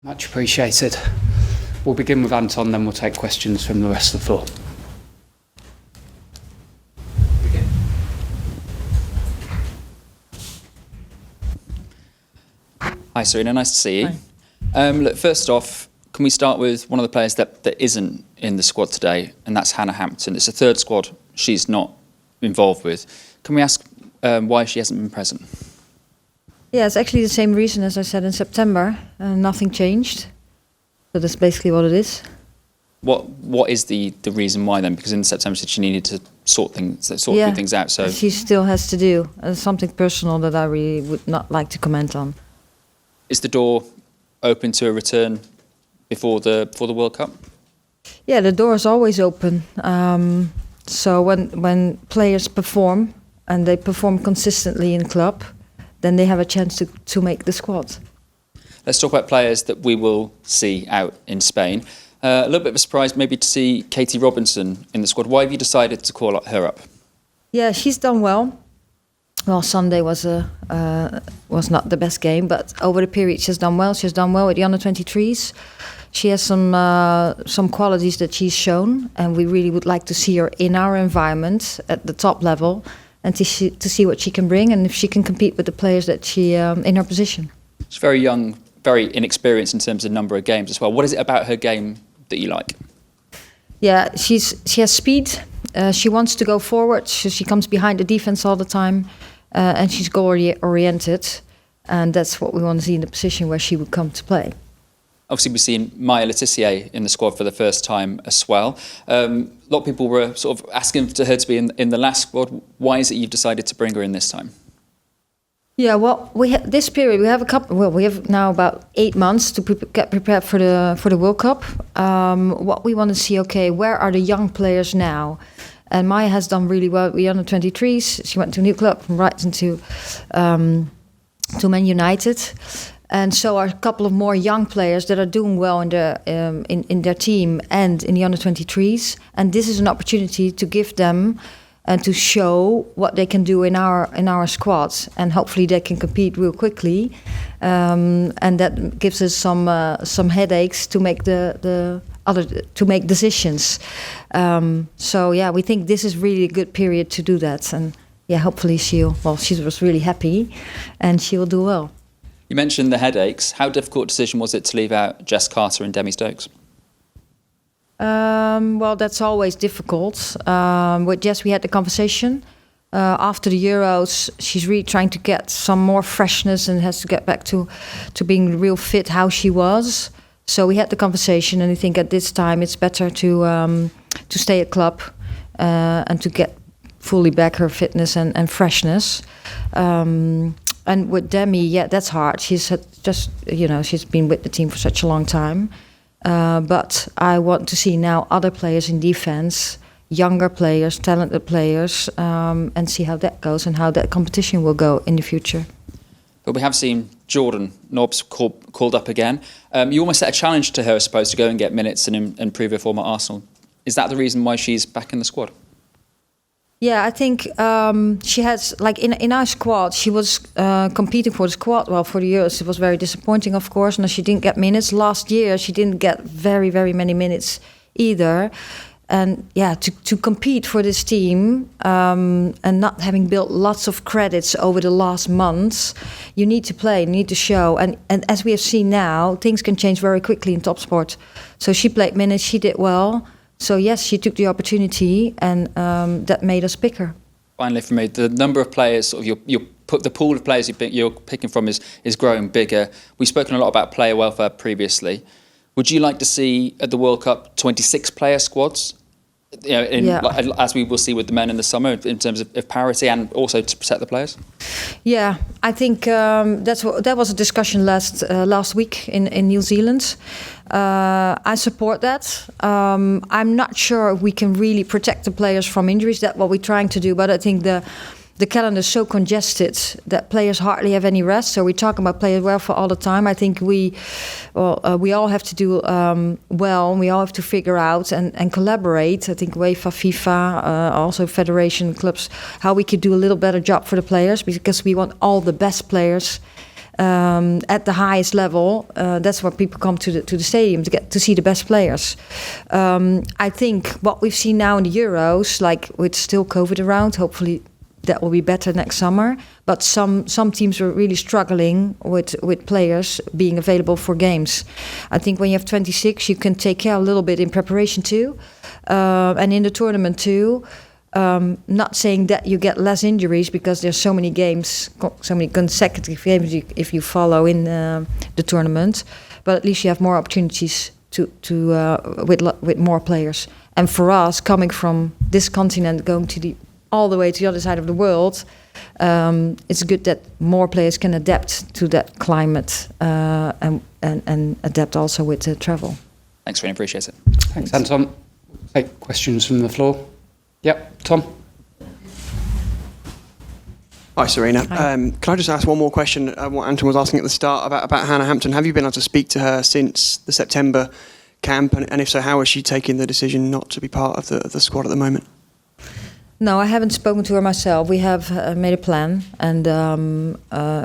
Much appreciated. We'll begin with Anton, then we'll take questions from the rest of the floor. Hi, Sarina. Nice to see you. Look, first off, can we start with one of the players that isn't in the squad today, and that's Hannah Hampton. It's the third squad she's not involved with. Can we ask why she hasn't been present? Yeah, it's actually the same reason as I said in September. Nothing changed. So that's basically what it is. What is the reason why then? Because in September she said she needed to sort a few things out. So she still has to do something personal that I really would not like to comment on. Is the door open to a return before the World Cup? Yeah, the door is always open. So when players perform and they perform consistently in club, then they have a chance to make the squad. Let's talk about players that we will see out in Spain. A little bit of a surprise maybe to see Katie Robinson in the squad. Why have you decided to call her up? Yeah, she's done well. Well, Sunday was not the best game, but over the period she's done well. She's done well with the under-23s. She has some qualities that she's shown, and we really would like to see her in our environment at the top level, and to see what she can bring and if she can compete with the players that she in her position. She's very young, very inexperienced in terms of number of games as well. What is it about her game that you like? Yeah, she has speed. She wants to go forward. She comes behind the defense all the time, and she's goal-oriented, and that's what we want to see in the position where she would come to play. Obviously, we've seen Maya Letitia in the squad for the first time as well. A lot of people were sort of asking for her to be in the last squad. Why is it you've decided to bring her in this time? Yeah, well, this period we have we have now about 8 months to get prepared for the World Cup. What we want to see, okay, where are the young players now? And Maya has done really well. We under 23s. She went to a new club from Brighton to Man United. And so are a couple of more young players that are doing well in their team and in the under-23s. And this is an opportunity to give them and to show what they can do in our squads. And hopefully they can compete real quickly. And that gives us some headaches to make to make decisions. So yeah, we think this is really a good period to do that. And yeah, hopefully she was really happy and she will do well. You mentioned the headaches. How difficult a decision was it to leave out Jess Carter and Demi Stokes? Well, that's always difficult. With Jess, we had the conversation. After the Euros, she's really trying to get some more freshness and has to get back to being real fit how she was. So we had the conversation, and I think at this time it's better to stay at club and to get fully back her fitness and freshness. And with Demi, yeah, that's hard. She's been with the team for such a long time. But I want to see now other players in defense, younger players, talented players, and see how that goes and how that competition will go in the future. But we have seen Jordan Nobbs called up again. You almost set a challenge to her, I suppose, to go and get minutes and improve her form at Arsenal. Is that the reason why she's back in the squad? Yeah, I think she has, like in our squad, she was competing for the squad. Well, for the Euros, it was very disappointing, of course, and she didn't get minutes. Last year, she didn't get very, very many minutes either. And yeah, to compete for this team and not having built lots of credits over the last months, you need to play, you need to show. And as we have seen now, things can change very quickly in top sport. So she played minutes, she did well. So yes, she took the opportunity, and that made us pick her. Finally, for me, the number of players, sort of the pool of players you're picking from is growing bigger. We've spoken a lot about player welfare previously. Would you like to see at the World Cup 26-player squads? As we will see with the men in the summer, in terms of parity and also to protect the players. Yeah, I think that was a discussion last week in New Zealand. I support that. I'm not sure if we can really protect the players from injuries. That's what we're trying to do. But I think the calendar is so congested that players hardly have any rest. So we talk about player welfare all the time. I think we all have to do well. We all have to figure out and collaborate. I think UEFA, FIFA, also federation clubs, how we could do a little better job for the players, because we want all the best players at the highest level. That's why people come to the stadium to get to see the best players. I think what we've seen now in the Euros, like with still COVID around, hopefully that will be better next summer. But some teams are really struggling with players being available for games. I think when you have 26, you can take care a little bit in preparation too, and in the tournament too. Not saying that you get less injuries because there's so many games, so many consecutive games if you follow in the tournament, but at least you have more opportunities with more players. And for us, coming from this continent, going to all the way to the other side of the world, it's good that more players can adapt to that climate and adapt also with the travel. Thanks, really appreciate it. Thanks, Anton. Take questions from the floor. Yep, Tom. Hi, Sarina. Hi. Can I just ask one more question? What Anton was asking at the start about Hannah Hampton. Have you been able to speak to her since the September camp? And if so, how is she taking the decision not to be part of the squad at the moment? No, I haven't spoken to her myself. We have made a plan, and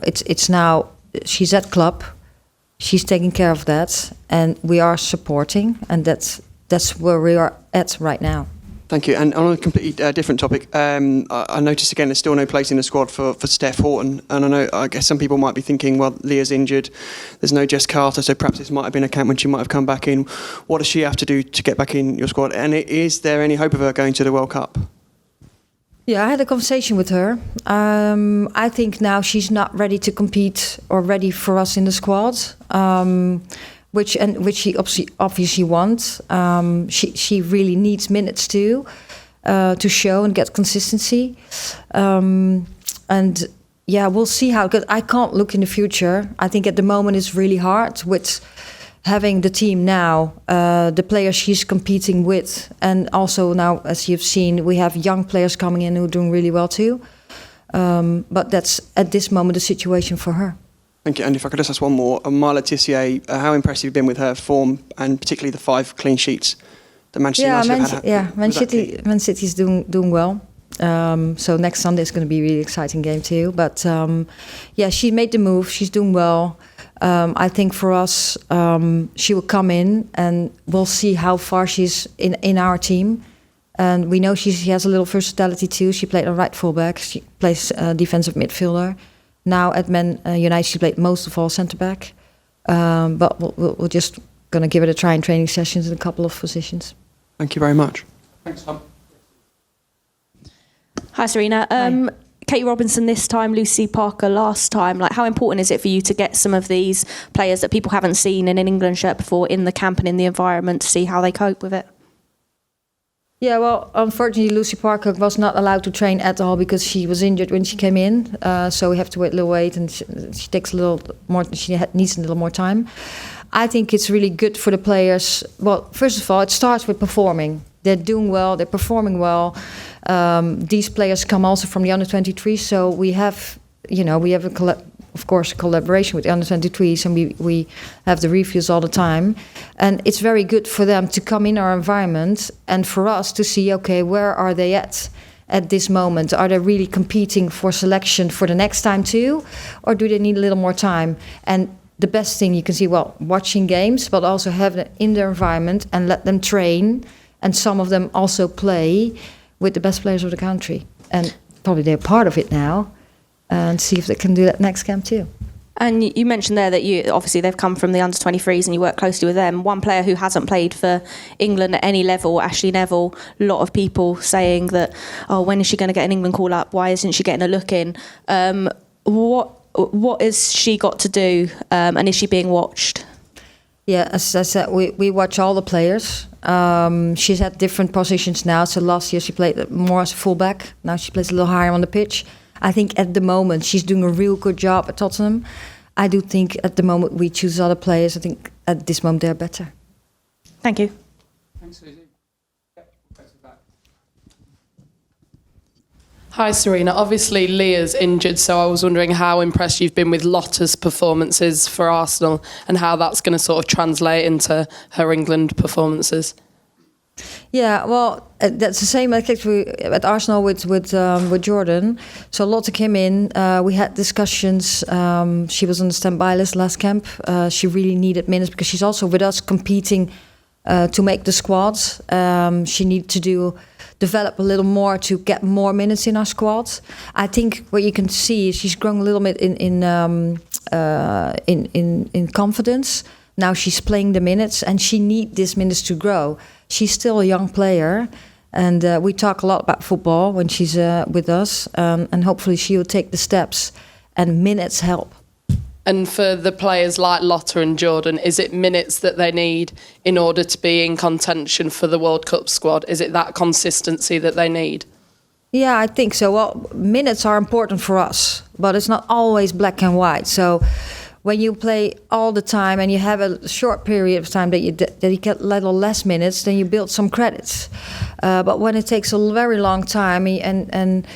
it's now she's at club. She's taking care of that, and we are supporting, and that's where we are at right now. Thank you. And on a completely different topic, I noticed again there's still no place in the squad for Steph Horton. And I guess some people might be thinking, well, Leah's injured. There's no Jess Carter, so perhaps this might have been a camp when she might have come back in. What does she have to do to get back in your squad? And is there any hope of her going to the World Cup? Yeah, I had a conversation with her. I think now she's not ready to compete or ready for us in the squad. Which she obviously wants. She really needs minutes to show and get consistency. And yeah, we'll see how. Because I can't look in the future. I think at the moment it's really hard with having the team now, the players she's competing with, and also now, as you've seen, we have young players coming in who are doing really well too. But that's at this moment the situation for her. Thank you. And if I could just ask one more. Marla Tissier, how impressed have you been with her form and particularly the 5 clean sheets that Manchester United have had? Yeah, Man City's doing well. So next Sunday is going to be a really exciting game too. But yeah, she made the move. She's doing well. I think for us, she will come in and we'll see how far she's in our team. And we know she has a little versatility too. She played a right fullback. She plays defensive midfielder. Now at Man United, she played most of all centre back, but we're just going to give it a try in training sessions in a couple of positions. Thank you very much. Thanks, Tom. Hi, Sarina. Hi. Katie Robinson this time, Lucy Parker last time. Like, how important is it for you to get some of these players that people haven't seen in an England shirt before in the camp and in the environment to see how they cope with it? Yeah, well, unfortunately, Lucy Parker was not allowed to train at all because she was injured when she came in. So we have to wait a little wait, and she takes a little more. She needs a little more time. I think it's really good for the players. Well, first of all, it starts with performing. They're doing well. They're performing well. These players come also from the under-23, so we have, of course, a collaboration with the under-23s, and we have the reviews all the time. And it's very good for them to come in our environment and for us to see, okay, where are they at this moment? Are they really competing for selection for the next time too? Or do they need a little more time? And the best thing you can see, well, watching games, but also have them in their environment and let them train. And some of them also play with the best players of the country. And probably they're part of it now. And see if they can do that next camp too. And you mentioned there that obviously they've come from the under-23s and you work closely with them. One player who hasn't played for England at any level, Ashley Neville, a lot of people saying that, oh, when is she going to get an England call up? Why isn't she getting a look in? What has she got to do, and is she being watched? Yeah, as I said, we watch all the players. She's had different positions now. So last year she played more as a fullback. Now she plays a little higher on the pitch. I think at the moment she's doing a real good job at Tottenham. I do think at the moment we choose other players. I think at this moment they're better. Thank you. Thanks, Susie. Hi, Sarina. Obviously, Leah's injured, so I was wondering how impressed you've been with Lotta's performances for Arsenal and how that's going to sort of translate into her England performances. Yeah, well, that's the same like at Arsenal with Jordan. So Lotte came in. We had discussions. She was on the standby list last camp. She really needed minutes because she's also with us competing to make the squads. She needed to develop a little more to get more minutes in our squads. I think what you can see is she's grown a little bit in confidence. Now she's playing the minutes, and she needs these minutes to grow. She's still a young player, and we talk a lot about football when she's with us, and hopefully she will take the steps, and minutes help. And for the players like Lotte and Jordan, is it minutes that they need in order to be in contention for the World Cup squad? Is it that consistency that they need? Yeah, I think so. Well, minutes are important for us, but it's not always black and white. So when you play all the time and you have a short period of time that you get a little less minutes, then you build some credits. But when it takes a very long time and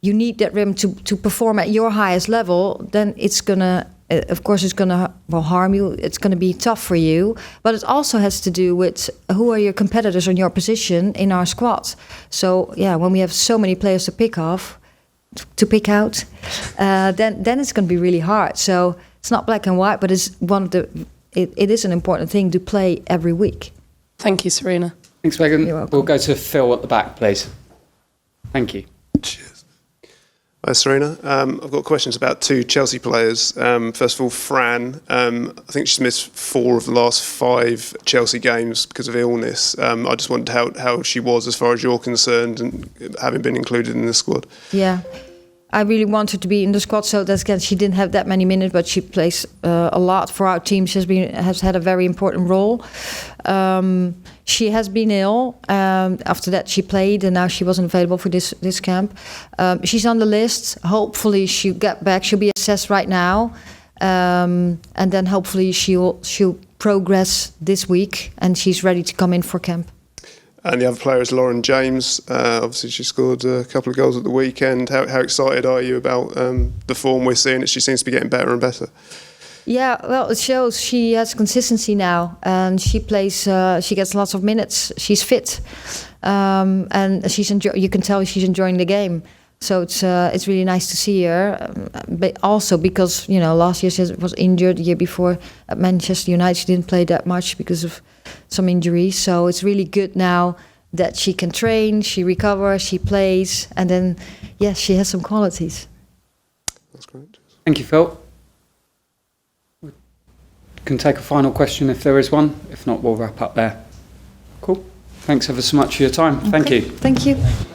you need that rhythm to perform at your highest level, then it's gonna, of course, it's gonna harm you. It's gonna be tough for you. But it also has to do with who are your competitors on your position in our squad. So yeah, when we have so many players to pick out, then it's gonna be really hard. So it's not black and white, but it's it is an important thing to play every week. Thank you, Sarina. Thanks, Megan. You're welcome. We'll go to Phil at the back, please. Thank you. Cheers. Hi, Sarina. I've got questions about two Chelsea players. First of all, Fran. I think she's missed 4 of the last 5 Chelsea games because of illness. I just wondered how she was as far as you're concerned and having been included in the squad. Yeah. I really want her to be in the squad, so that's again, she didn't have that many minutes, but she plays a lot for our team. She has had a very important role. She has been ill. After that, she played, and now she wasn't available for this camp. She's on the list. Hopefully, she'll get back. She'll be assessed right now, and then hopefully she'll progress this week, and she's ready to come in for camp. And the other player is Lauren James. Obviously, she scored a couple of goals at the weekend. How excited are you about the form we're seeing? She seems to be getting better and better. Yeah, well, it shows she has consistency now, and she plays. She gets lots of minutes. She's fit, and you can tell she's enjoying the game. So it's really nice to see her. But also because last year she was injured. The year before at Manchester United, she didn't play that much because of some injuries. So it's really good now that she can train, she recovers, she plays, and then yes, she has some qualities. That's great. Thank you, Phil. We can take a final question if there is one. If not, we'll wrap up there. Cool. Thanks ever so much for your time. Okay. Thank you. Thank you.